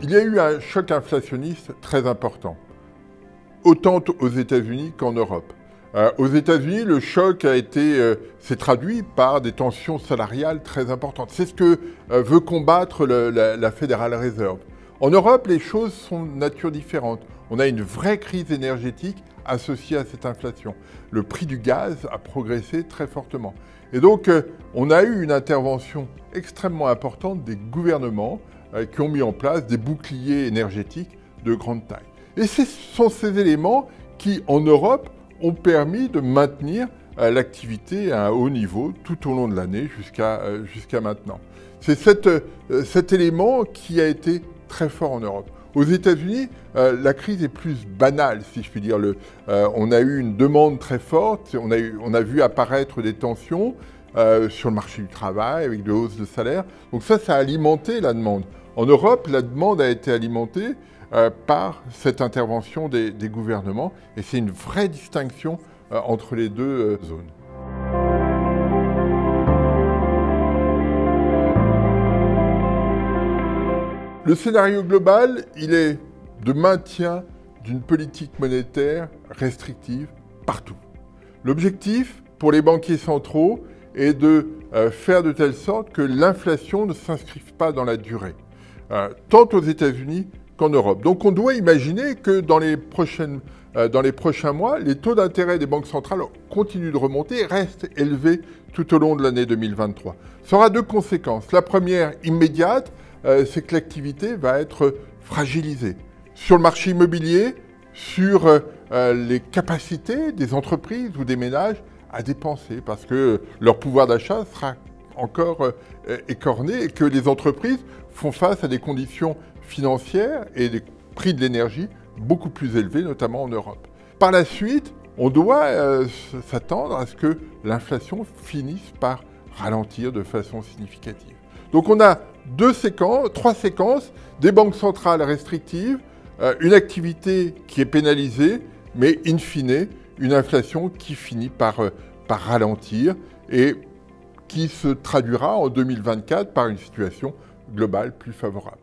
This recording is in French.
Il y a eu un choc inflationniste très important, autant aux États-Unis qu'en Europe. Aux États-Unis, le choc s'est traduit par des tensions salariales très importantes. C'est ce que veut combattre la Federal Reserve. En Europe, les choses sont de nature différente. On a une vraie crise énergétique associée à cette inflation. Le prix du gaz a progressé très fortement. Et donc, on a eu une intervention extrêmement importante des gouvernements qui ont mis en place des boucliers énergétiques de grande taille. Et ce sont ces éléments qui, en Europe, ont permis de maintenir l'activité à un haut niveau tout au long de l'année jusqu'à maintenant. C'est cet élément qui a été très fort en Europe. Aux États-Unis, la crise est plus banale, si je puis dire. On a eu une demande très forte, on a vu apparaître des tensions sur le marché du travail avec de hausses de salaire. Donc ça a alimenté la demande. En Europe, la demande a été alimentée par cette intervention des gouvernements et c'est une vraie distinction entre les deux zones. Le scénario global, il est de maintien d'une politique monétaire restrictive partout. L'objectif pour les banquiers centraux est de faire de telle sorte que l'inflation ne s'inscrive pas dans la durée, tant aux États-Unis qu'en Europe. Donc on doit imaginer que dans les prochains mois, les taux d'intérêt des banques centrales continuent de remonter et restent élevés tout au long de l'année 2023. Ça aura deux conséquences. La première, immédiate, c'est que l'activité va être fragilisée. Sur le marché immobilier, sur les capacités des entreprises ou des ménages à dépenser parce que leur pouvoir d'achat sera encore écorné et que les entreprises font face à des conditions financières et des prix de l'énergie beaucoup plus élevés, notamment en Europe. Par la suite, on doit s'attendre à ce que l'inflation finisse par ralentir de façon significative. Donc on a trois séquences, des banques centrales restrictives, une activité qui est pénalisée, mais in fine, une inflation qui finit par ralentir et qui se traduira en 2024 par une situation globale plus favorable.